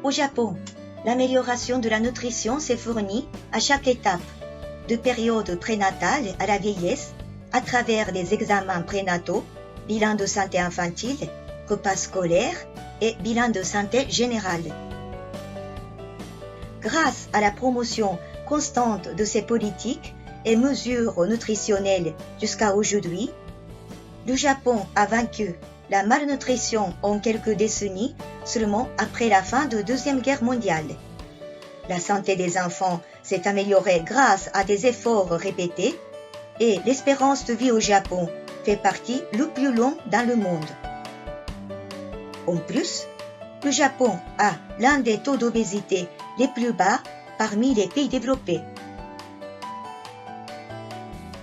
Au Japon, l'amélioration de la nutrition s'est fournie à chaque étape, de période prénatale à la vieillesse, à travers des examens prénataux, bilan de santé infantile, repas scolaires et bilan de santé générale. Grâce à la promotion constante de ces politiques et mesures nutritionnelles jusqu'à aujourd'hui, le Japon a vaincu la malnutrition en quelques décennies seulement après la fin de la Deuxième Guerre mondiale. La santé des enfants s'est améliorée grâce à des efforts répétés et l'espérance de vie au Japon fait partie le plus long dans le monde. En plus, le Japon a l'un des taux d'obésité les plus bas parmi les pays développés.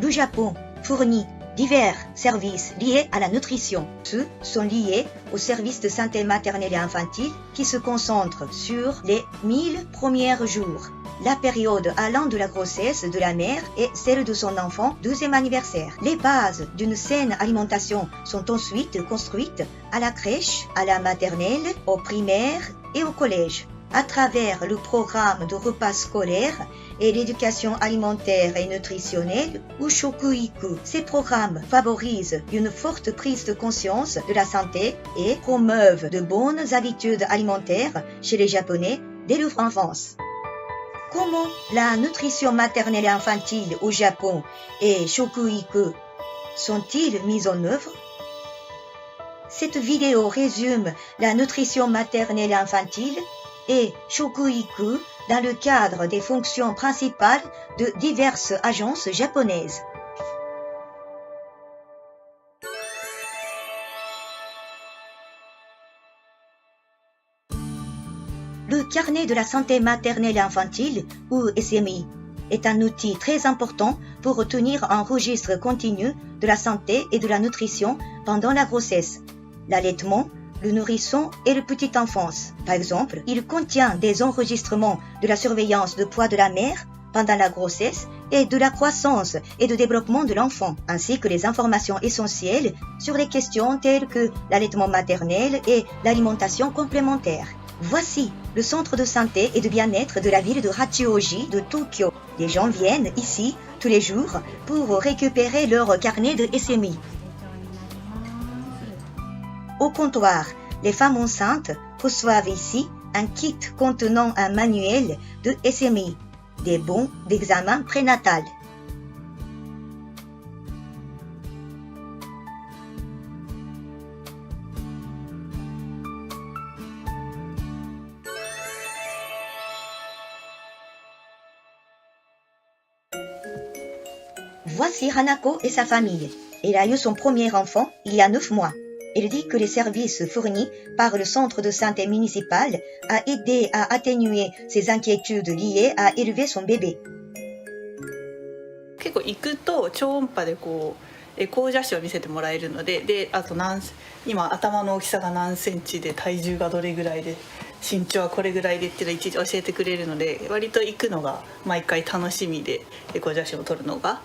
Le Japon fournit divers services liés à la nutrition. Ceux sont liés aux services de santé maternelle et infantile qui se concentrent sur les 1000 premiers jours, la période allant de la grossesse de la mère et celle de son enfant, deuxième anniversaire. Les bases d'une saine alimentation sont ensuite construites à la crèche, à la maternelle, au primaire et au collège. À travers le programme de repas scolaires et l'éducation alimentaire et nutritionnelle ou Shokuiku. Ces programmes favorisent une forte prise de conscience de la santé et promeuvent de bonnes habitudes alimentaires chez les Japonais dès leur enfance. Comment la nutrition maternelle et infantile au Japon et Shokuiku sont-ils mis en œuvre? Cette vidéo résume la nutrition maternelle et infantile et Shokuiku dans le cadre des fonctions principales de diverses agences japonaises. Le carnet de la santé maternelle et infantile, ou SMI, est un outil très important pour retenir un registre continu de la santé et de la nutrition pendant la grossesse, l'allaitement, le nourrisson et la petite enfance. Par exemple, il contient des enregistrements de la surveillance de poids de la mère pendant la grossesse et de la croissance et de développement de l'enfant, ainsi que les informations essentielles sur les questions telles que l'allaitement maternel et l'alimentation complémentaire. Voici le centre de santé et de bien-être de la ville de Hachioji de Tokyo. Les gens viennent ici tous les jours pour récupérer leur carnet de SMI. Au comptoir, les femmes enceintes reçoivent ici un kit contenant un manuel de SMI, des bons d'examen prénatal. Voici Hanako et sa famille. Elle a eu son premier enfant il y a 9 mois. Elle dit que les services fournis par le centre de santé municipal a aidé à atténuer ses inquiétudes liées à élever son bébé. 結構行くと超音波でこうエコー写真を見せてもらえるので、あと今頭の大きさが何センチで体重がどれぐらいで身長はこれぐらいでっていうのをいちいち教えてくれるので、割と行くのが毎回楽しみでエコー写真を撮るのが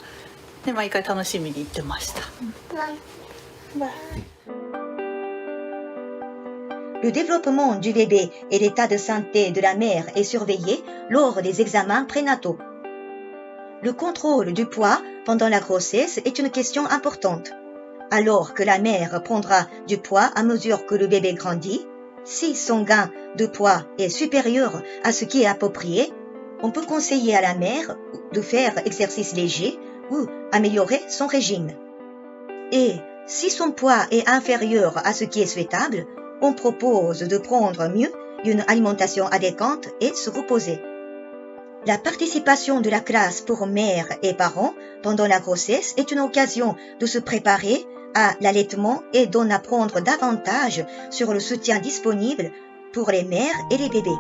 で毎回楽しみに行ってました。Le développement du bébé et l'état de santé de la mère est surveillé lors des examens prénataux. Le contrôle du poids pendant la grossesse est une question importante. Alors que la mère prendra du poids à mesure que le bébé grandit, si son gain de poids est supérieur à ce qui est approprié, on peut conseiller à la mère de faire exercice léger ou améliorer son régime. Et si son poids est inférieur à ce qui est souhaitable, on propose de prendre mieux une alimentation adéquate et se reposer. La participation de la classe pour mères et parents pendant la grossesse est une occasion de se préparer à l'allaitement et d'en apprendre davantage sur le soutien disponible pour les mères et les bébés.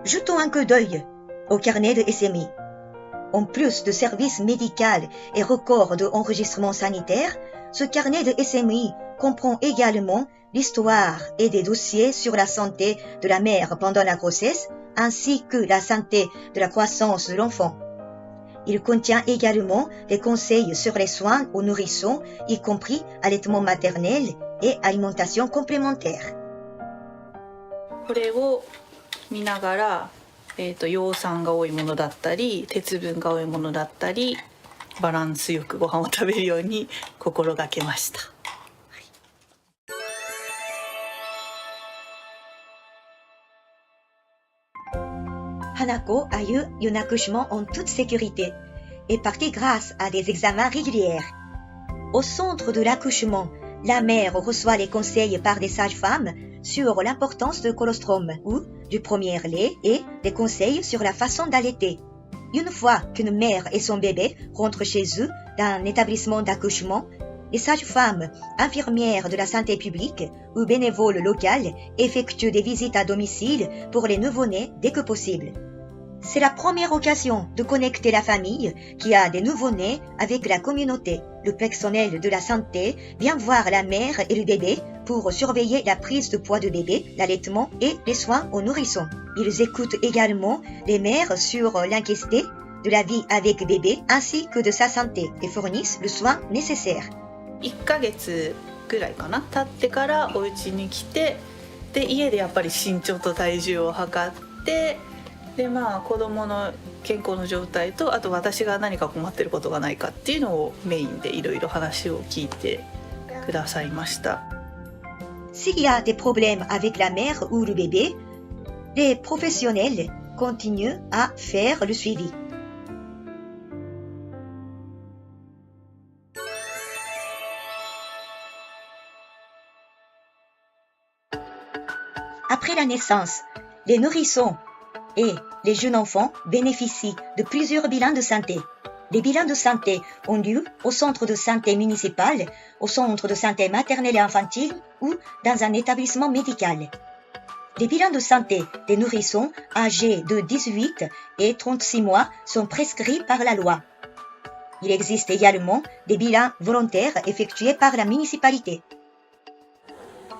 Jetons un coup d'œil au carnet de SMI. En plus de services médicaux et records d'enregistrement sanitaire, ce carnet de SMI comprend également l'histoire et des dossiers sur la santé de la mère pendant la grossesse ainsi que la santé de la croissance de l'enfant. Il contient également des conseils sur les soins aux nourrissons, y compris allaitement maternel et alimentation complémentaire. これを見ながら、葉酸が多いものだったり鉄分が多いものだったりバランスよくご飯を食べるように心がけました。Hanako a eu un accouchement en toute sécurité et partit grâce à des examens réguliers. Au centre de l'accouchement, la mère reçoit les conseils par des sages-femmes sur l'importance du colostrum ou du premier lait et des conseils sur la façon d'allaiter. Une fois qu'une mère et son bébé rentrent chez eux d'un établissement d'accouchement, les sages-femmes, infirmières de la santé publique ou bénévoles locales effectuent des visites à domicile pour les nouveau-nés dès que possible. C'est la première occasion de connecter la famille qui a des nouveau-nés avec la communauté. Le personnel de la santé vient voir la mère et le bébé pour surveiller la prise de poids du bébé, l'allaitement et les soins aux nourrissons. Ils écoutent également les mères sur l'inquiétude de la vie avec bébé ainsi que de sa santé et fournissent le soin nécessaire. 1ヶ月ぐらいかな経ってからお家に来て、で家でやっぱり身長と体重を測って、で子供の健康の状態とあと私が何か困ってることがないかっていうのをメインでいろいろ話を聞いてくださいました。S'il y a des problèmes avec la mère ou le bébé, les professionnels continuent à faire le suivi. Après la naissance, les nourrissons et les jeunes enfants bénéficient de plusieurs bilans de santé. Les bilans de santé ont lieu au centre de santé municipal, au centre de santé maternelle et infantile ou dans un établissement médical. Les bilans de santé des nourrissons âgés de 18 et 36 mois sont prescrits par la loi. Il existe également des bilans volontaires effectués par la municipalité.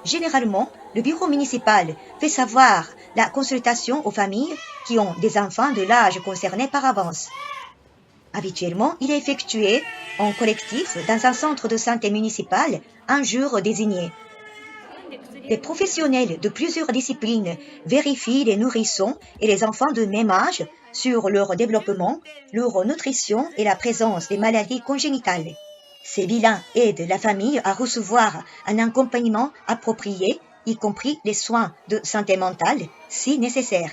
Généralement, le bureau municipal fait savoir la consultation aux familles qui ont des enfants de l'âge concerné par avance. Habituellement, il est effectué en collectif dans un centre de santé municipal un jour désigné. Les professionnels de plusieurs disciplines vérifient les nourrissons et les enfants de même âge sur leur développement, leur nutrition et la présence des maladies congénitales. Ces bilans aident la famille à recevoir un accompagnement approprié, y compris les soins de santé mentale, si nécessaire.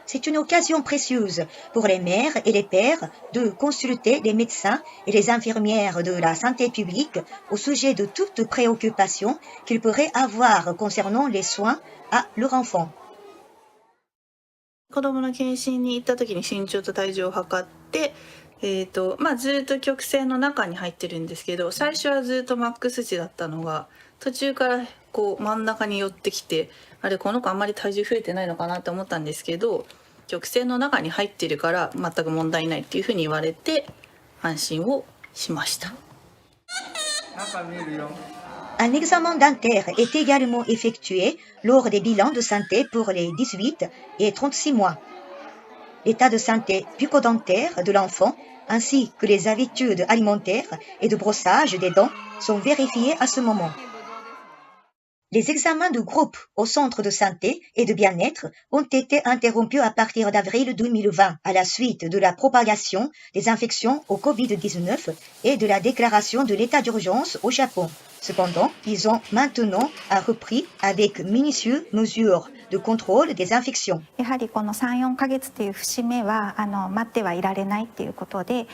C'est une occasion précieuse pour les mères et les pères de consulter les médecins et les infirmières de la santé publique au sujet de toute préoccupation qu'ils pourraient avoir concernant les soins à leur enfant. 子供の検診に行った時に身長と体重を測って、ずっと曲線の中に入ってるんですけど、最初はずっとマックス値だったのが途中からこう真ん中に寄ってきて、あれこの子あんまり体重増えてないのかなって思ったんですけど、曲線の中に入ってるから全く問題ないっていうふうに言われて安心をしました。Un examen dentaire est également effectué lors des bilans de santé pour les 18 et 36 mois. L'état de santé bucco-dentaire de l'enfant ainsi que les habitudes alimentaires et de brossage des dents sont vérifiés à ce moment. Les examens de groupe au centre de santé et de bien-être ont été interrompus à partir d'avril 2020 à la suite de la propagation des infections au Covid-19 et de la déclaration de l'état d'urgence au Japon. Cependant, ils ont maintenant repris avec minutieuses mesures de contrôle des infections. やはりこの3、4ヶ月という節目は待ってはいられないということで、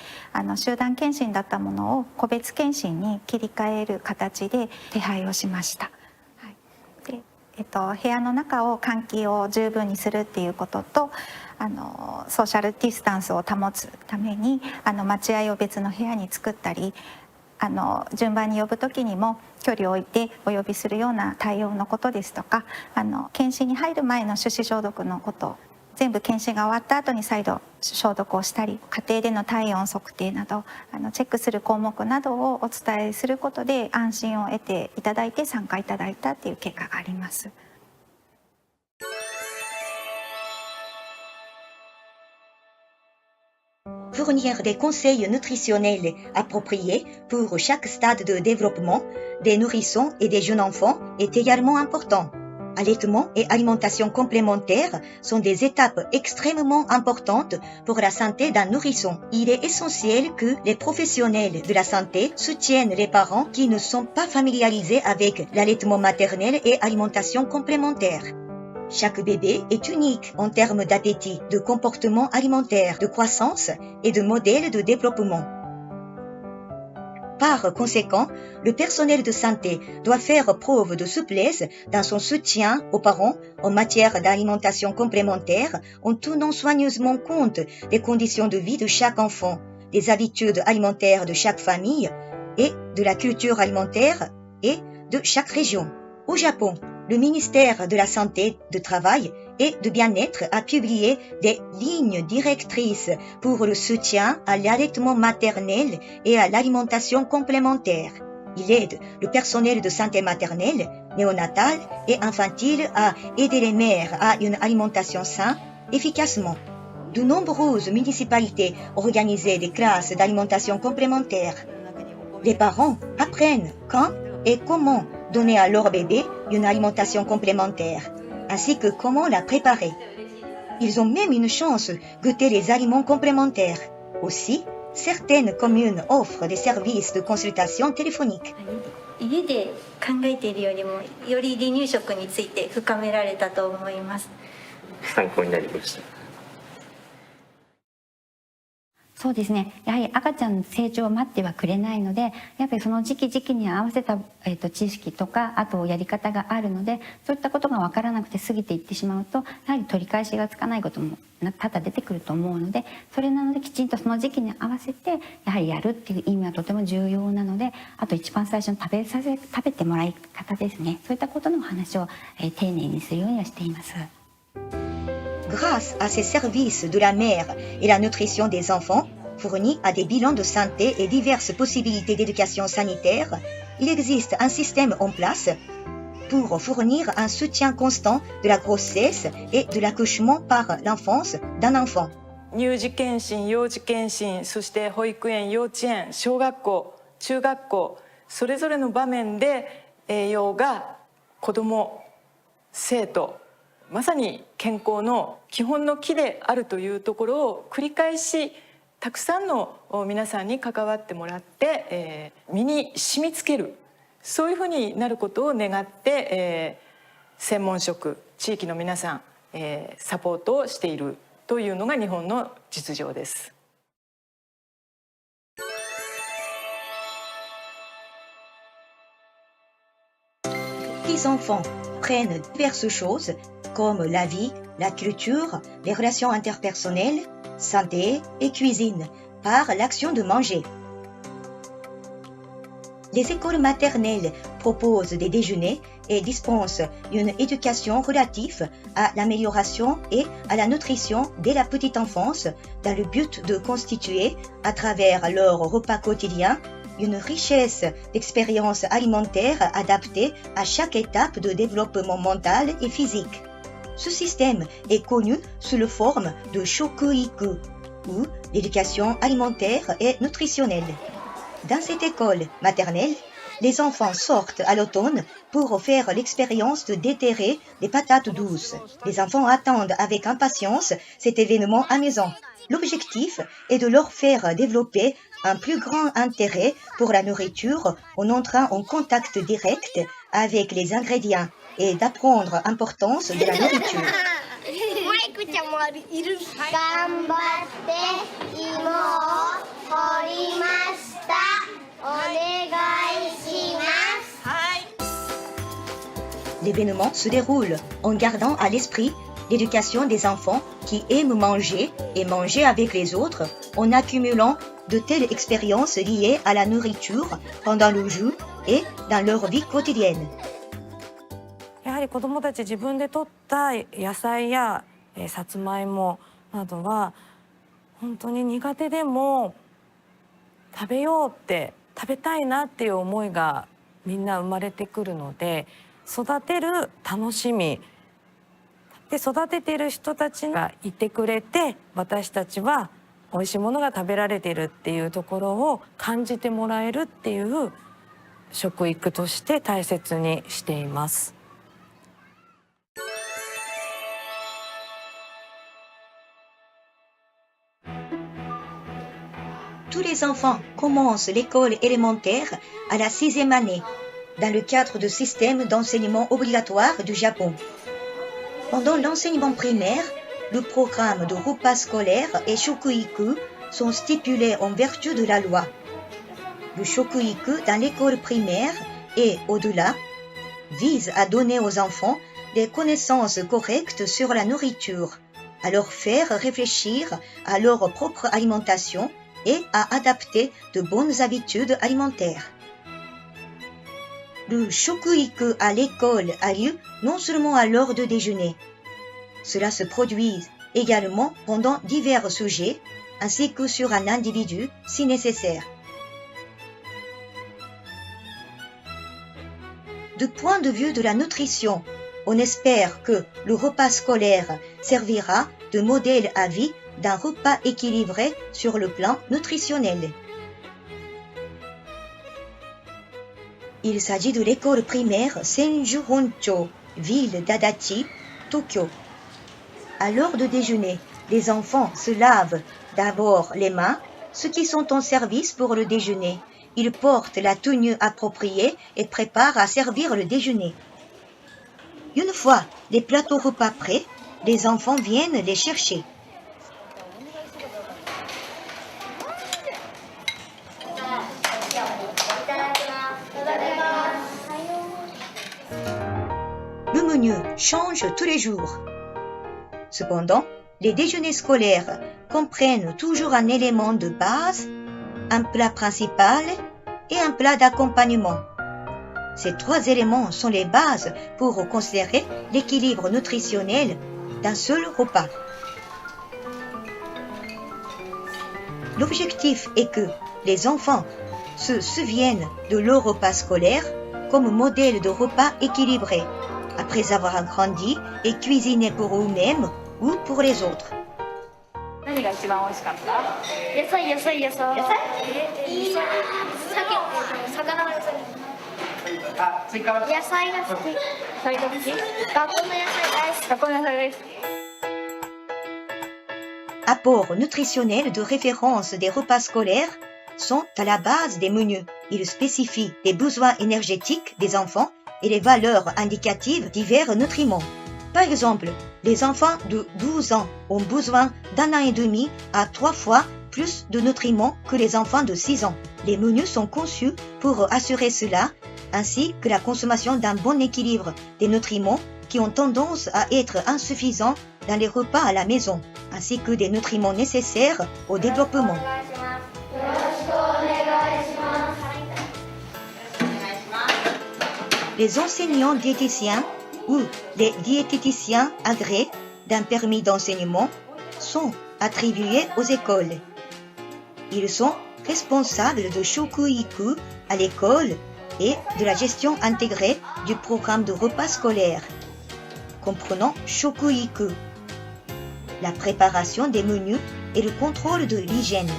集団検診だったものを個別検診に切り替える形で手配をしました。部屋の中を換気を十分にするっていうことと、ソーシャルディスタンスを保つために待合を別の部屋に作ったり、順番に呼ぶ時にも距離を置いてお呼びするような対応のことですとか、検診に入る前の手指消毒のこと、全部検診が終わった後に再度消毒をしたり、家庭での体温測定などチェックする項目などをお伝えすることで安心を得ていただいて参加いただいたっていう結果があります。Fournir des conseils nutritionnels appropriés pour chaque stade de développement des nourrissons et des jeunes enfants est également important. Allaitement et alimentation complémentaire sont des étapes extrêmement importantes pour la santé d'un nourrisson. Il est essentiel que les professionnels de la santé soutiennent les parents qui ne sont pas familiarisés avec l'allaitement maternel et alimentation complémentaire. Chaque bébé est unique en termes d'appétit, de comportement alimentaire, de croissance et de modèle de développement. Par conséquent, le personnel de santé doit faire preuve de souplesse dans son soutien aux parents en matière d'alimentation complémentaire en tenant soigneusement compte des conditions de vie de chaque enfant, des habitudes alimentaires de chaque famille et de la culture alimentaire et de chaque région. Au Japon, le ministère de la Santé, de Travail et de Bien-être a publié des lignes directrices pour le soutien à l'allaitement maternel et à l'alimentation complémentaire. Il aide le personnel de santé maternelle, néonatale et infantile à aider les mères à une alimentation saine efficacement. De nombreuses municipalités organisaient des classes d'alimentation complémentaire. Les parents apprennent quand et comment donner à leur bébé une alimentation complémentaire, ainsi que comment la préparer. Ils ont même une chance de goûter les aliments complémentaires. Aussi, certaines communes offrent des services de consultation téléphonique. 家で考えているよりもより離乳食について深められたと思います。参考になりました。そうですね、やはり赤ちゃんの成長を待ってはくれないので、やっぱりその時期に合わせた、知識とか、あとやり方があるので、そういったことが分からなくて過ぎていってしまうと、やはり取り返しがつかないことも多々出てくると思うので、それなのできちんとその時期に合わせてやはりやるっていう意味はとても重要なので、あと一番最初に食べてもらい方ですね、そういったことのお話を、丁寧にするようにはしています。Grâce à ces services de la mère et la nutrition des enfants, fournis à des bilans de santé et diverses possibilités d'éducation sanitaire, il existe un système en place pour fournir un soutien constant de la grossesse et de l'accouchement par l'enfance d'un enfant. 乳児健診、幼児健診、そして保育園、幼稚園、小学校、中学校、それぞれの場面で栄養が子ども、生徒、まさに健康の基本の木であるというところを繰り返したくさんの皆さんに関わってもらって、身に染みつける、そういうふうになることを願って、専門職、地域の皆さん、サポートをしているというのが日本の実情です。Les enfants prennent diverses choses comme la vie, la culture, les relations interpersonnelles, santé et cuisine par l'action de manger. Les écoles maternelles proposent des déjeuners et dispensent une éducation relative à l'amélioration et à la nutrition dès la petite enfance dans le but de constituer, à travers leur repas quotidien, une richesse d'expériences alimentaires adaptées à chaque étape de développement mental et physique. Ce système est connu sous la forme de shokuiku, ou l'éducation alimentaire et nutritionnelle. Dans cette école maternelle, les enfants sortent à l'automne pour faire l'expérience de déterrer des patates douces. Les enfants attendent avec impatience cet événement amusant. L'objectif est de leur faire développer un plus grand intérêt pour la nourriture en entrant en contact direct avec les ingrédients et d'apprendre l'importance de la nourriture. L'événement se déroule en gardant à l'esprit l'éducation des enfants qui aiment manger et manger avec les autres en accumulant de telles expériences liées à la nourriture pendant le jeu et dans leur vie quotidienne. やはり子どもたち自分で採った野菜やさつまいもなどは本当に苦手でも食べようって食べたいなっていう思いがみんな生まれてくるので、育てる楽しみで育ててる人たちがいてくれて、私たちは美味しいものが食べられてるっていうところを感じてもらえるっていう食育として大切にしています。tous les enfants commencent l'école élémentaire à la 6e année, dans le cadre du système d'enseignement obligatoire du Japon. Pendant l'enseignement primaire, le programme de repas scolaire et shokuiku sont stipulés en vertu de la loi. Le shokuiku dans l'école primaire et au-delà vise à donner aux enfants des connaissances correctes sur la nourriture, à leur faire réfléchir à leur propre alimentation et à adapter de bonnes habitudes alimentaires. Le shokuiku à l'école a lieu non seulement à l'heure de déjeuner. Cela se produit également pendant divers sujets, ainsi que sur un individu si nécessaire. Du point de vue de la nutrition, on espère que le repas scolaire servira de modèle à vie d'un repas équilibré sur le plan nutritionnel. Il s'agit de l'école primaire Senju Honcho, ville d'Adachi, Tokyo. À l'heure de déjeuner, les enfants se lavent d'abord les mains, ceux qui sont en service pour le déjeuner. Ils portent la tenue appropriée et préparent à servir le déjeuner. Une fois les plateaux repas prêts, les enfants viennent les chercher. Le menu change tous les jours. Cependant, les déjeuners scolaires comprennent toujours un élément de base, un plat principal et un plat d'accompagnement. Ces trois éléments sont les bases pour considérer l'équilibre nutritionnel d'un seul repas. L'objectif est que les enfants se souviennent de leur repas scolaire comme modèle de repas équilibré, après avoir grandi et cuisiné pour eux-mêmes ou pour les autres. 何が一番美味しかった？野菜。野菜？いいな。魚の野菜。野菜が好き。野菜が好き？学校の野菜大好き。学校の野菜大好き。 Apports nutritionnels de référence des repas scolaires sont à la base des menus. Ils spécifient les besoins énergétiques des enfants et les valeurs indicatives divers nutriments. Par exemple, les enfants de 12 ans ont besoin d'1 an et demi à 3 fois plus de nutriments que les enfants de 6 ans. Les menus sont conçus pour assurer cela, ainsi que la consommation d'un bon équilibre des nutriments qui ont tendance à être insuffisants dans les repas à la maison, ainsi que des nutriments nécessaires au développement. Les enseignants diététiciens ou les diététiciens agréés d'un permis d'enseignement sont attribués aux écoles. Ils sont responsables de shokuiku à l'école et de la gestion intégrée du programme de repas scolaire, comprenant shokuiku, la préparation des menus et le contrôle de l'hygiène.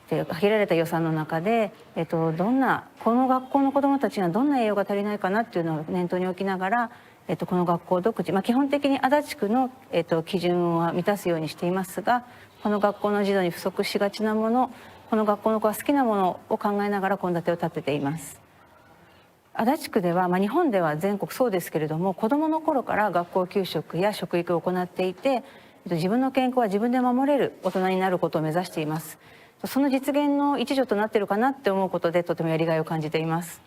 限られた予算の中で、どんなこの学校の子どもたちにはどんな栄養が足りないかなっていうのを念頭に置きながら、この学校独自、基本的に足立区の、基準は満たすようにしていますが、この学校の児童に不足しがちなもの、この学校の子が好きなものを考えながら献立を立てています。足立区では、日本では全国そうですけれども、子どもの頃から学校給食や食育を行っていて、自分の健康は自分で守れる大人になることを目指しています。その実現の一助となっているかなって思うことで、とてもやりがいを感じています。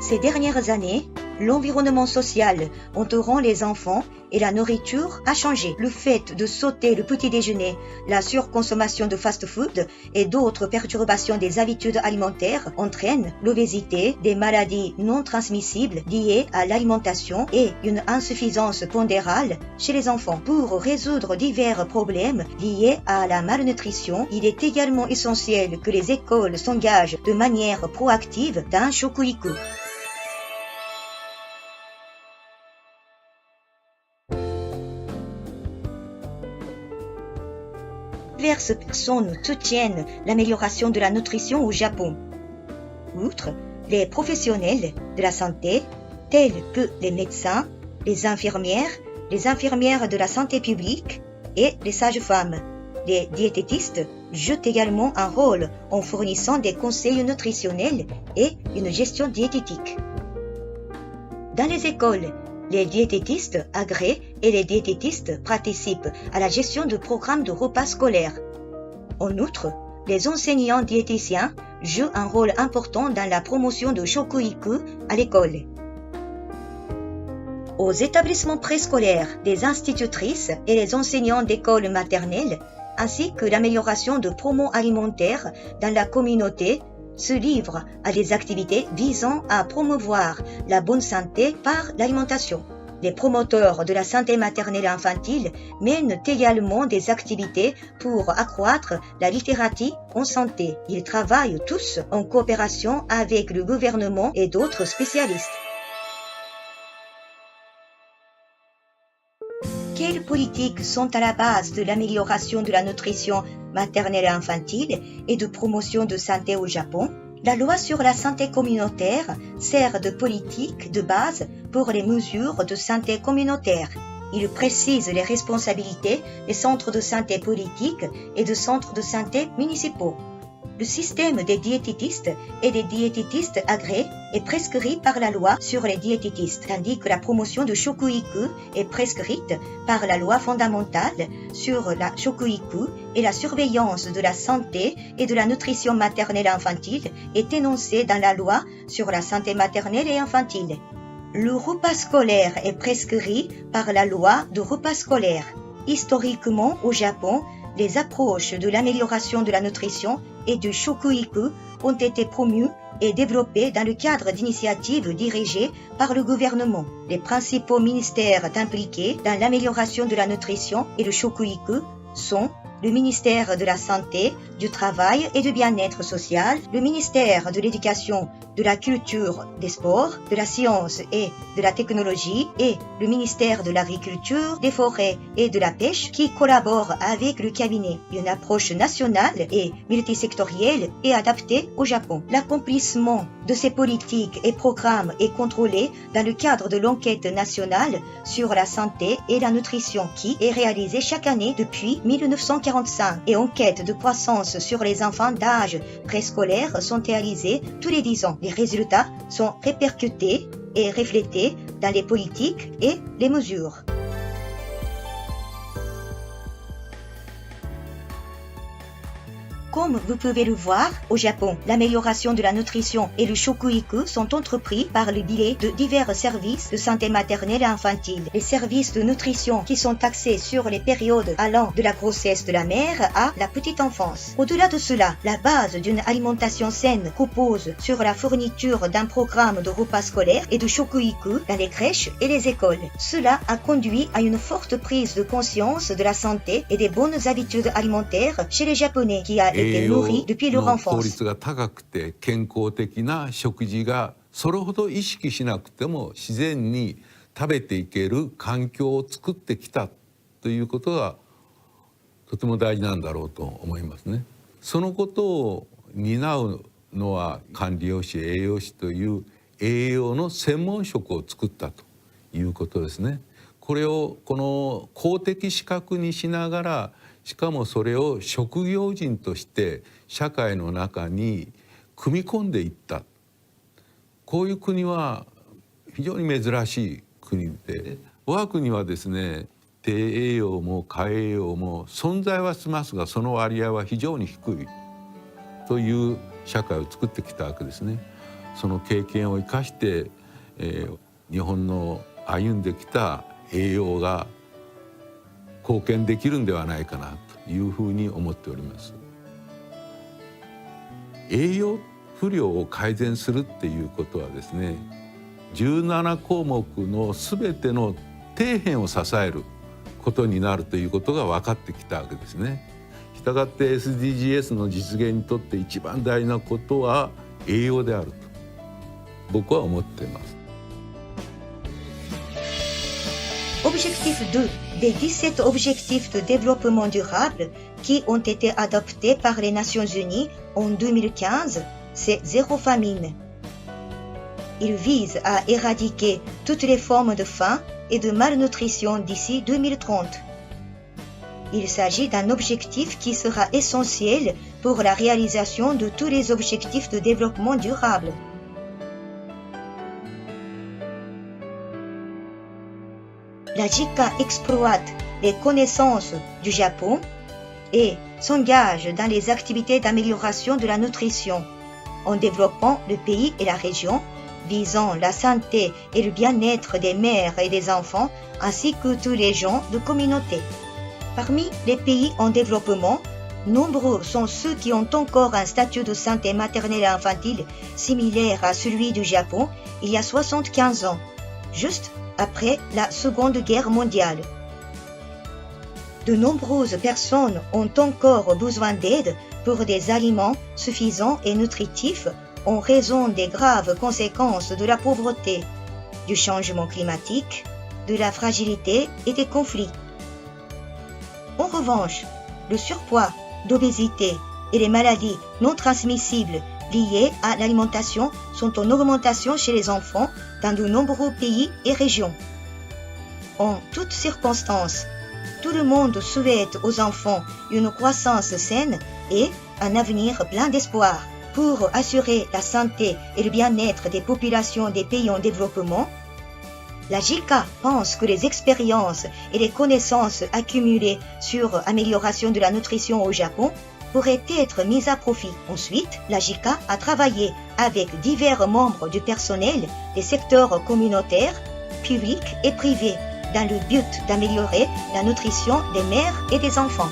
Ces dernières années, l'environnement social entourant les enfants et la nourriture a changé. Le fait de sauter le petit déjeuner, la surconsommation de fast-food et d'autres perturbations des habitudes alimentaires entraînent l'obésité, des maladies non transmissibles liées à l'alimentation et une insuffisance pondérale chez les enfants. Pour résoudre divers problèmes liés à la malnutrition, il est également essentiel que les écoles s'engagent de manière proactive dans shokuiku. Diverses personnes soutiennent l'amélioration de la nutrition au Japon. Outre les professionnels de la santé, tels que les médecins, les infirmières de la santé publique et les sages-femmes. Les diététistes jouent également un rôle en fournissant des conseils nutritionnels et une gestion diététique. Dans les écoles, les diététistes agréés et les diététistes participent à la gestion de programmes de repas scolaires. En outre, les enseignants diététiciens jouent un rôle important dans la promotion de Shokuiku à l'école. Aux établissements préscolaires, les institutrices et les enseignants d'écoles maternelles, ainsi que l'amélioration de promos alimentaires dans la communauté, se livrent à des activités visant à promouvoir la bonne santé par l'alimentation. Les promoteurs de la santé maternelle et infantile mènent également des activités pour accroître la littératie en santé. Ils travaillent tous en coopération avec le gouvernement et d'autres spécialistes. Quelles politiques sont à la base de l'amélioration de la nutrition maternelle et infantile et de promotion de santé au Japon? La loi sur la santé communautaire sert de politique de base pour les mesures de santé communautaire. Il précise les responsabilités des centres de santé politiques et des centres de santé municipaux. Le système des diététistes et des diététistes agréés est prescrit par la loi sur les diététistes, tandis que la promotion de Shokuiku est prescrite par la loi fondamentale sur la Shokuiku et la surveillance de la santé et de la nutrition maternelle et infantile est énoncée dans la loi sur la santé maternelle et infantile. Le repas scolaire est prescrit par la loi de repas scolaire. Historiquement, au Japon, les approches de l'amélioration de la nutrition et du Shokuiku ont été promues et développées dans le cadre d'initiatives dirigées par le gouvernement. Les principaux ministères impliqués dans l'amélioration de la nutrition et le Shokuiku sont le ministère de la Santé, du Travail et du Bien-être social, le ministère de l'Éducation, de la Culture, des Sports, de la Science et de la Technologie et le ministère de l'Agriculture, des Forêts et de la Pêche qui collaborent avec le cabinet. Une approche nationale et multisectorielle est adaptée au Japon. L'accomplissement de ces politiques et programmes est contrôlé dans le cadre de l'enquête nationale sur la santé et la nutrition qui est réalisée chaque année depuis 1945 et enquêtes de croissance sur les enfants d'âge préscolaire sont réalisées tous les 10 ans. Les résultats sont répercutés et reflétés dans les politiques et les mesures. Comme vous pouvez le voir, au Japon, l'amélioration de la nutrition et le Shokuiku sont entrepris par le biais de divers services de santé maternelle et infantile. Les services de nutrition qui sont axés sur les périodes allant de la grossesse de la mère à la petite enfance. Au-delà de cela, la base d'une alimentation saine repose sur la fourniture d'un programme de repas scolaires et de Shokuiku dans les crèches et les écoles. Cela a conduit à une forte prise de conscience de la santé et des bonnes habitudes alimentaires chez les Japonais qui a été nourri depuis leur enfance. 効率が高くて健康的な食事がそれほど意識しなくても自然に食べていける環境を作ってきたということがとても大事なんだろうと思いますね。そのことを担うのは管理栄養士、栄養士という栄養の専門職を作ったということですね。これをこの公的資格にしながらしかもそれを職業人として社会の中に組み込んでいった。こういう国は非常に珍しい国で、我が国はですね、低栄養も下栄養も存在はしますが、その割合は非常に低いという社会を作ってきたわけですね。その経験を生かして、日本の歩んできた栄養が貢献できるんではないかなというふうに思っております。栄養不良を改善するっていうことはですね、17項目の全ての底辺を支えることになるということが分かってきたわけですね。したがって SDGs の実現にとって一番大事なことは栄養であると僕は思っています。Objectif 2 des 17 objectifs de développement durable qui ont été adoptés par les Nations Unies en 2015, c'est zéro famine. Il vise à éradiquer toutes les formes de faim et de malnutrition d'ici 2030. Il s'agit d'un objectif qui sera essentiel pour la réalisation de tous les objectifs de développement durable. La JICA exploite les connaissances du Japon et s'engage dans les activités d'amélioration de la nutrition en développant le pays et la région, visant la santé et le bien-être des mères et des enfants ainsi que tous les gens de communauté. Parmi les pays en développement, nombreux sont ceux qui ont encore un statut de santé maternelle et infantile similaire à celui du Japon il y a 75 ans, juste après la Seconde Guerre mondiale. De nombreuses personnes ont encore besoin d'aide pour des aliments suffisants et nutritifs en raison des graves conséquences de la pauvreté, du changement climatique, de la fragilité et des conflits. En revanche, le surpoids, l'obésité et les maladies non transmissibles liées à l'alimentation sont en augmentation chez les enfants dans de nombreux pays et régions. En toutes circonstances, tout le monde souhaite aux enfants une croissance saine et un avenir plein d'espoir. Pour assurer la santé et le bien-être des populations des pays en développement, la JICA pense que les expériences et les connaissances accumulées sur l'amélioration de la nutrition au Japon pourraient être mises à profit. Ensuite, la JICA a travaillé avec divers membres du personnel des secteurs communautaires, publics et privés dans le but d'améliorer la nutrition des mères et des enfants.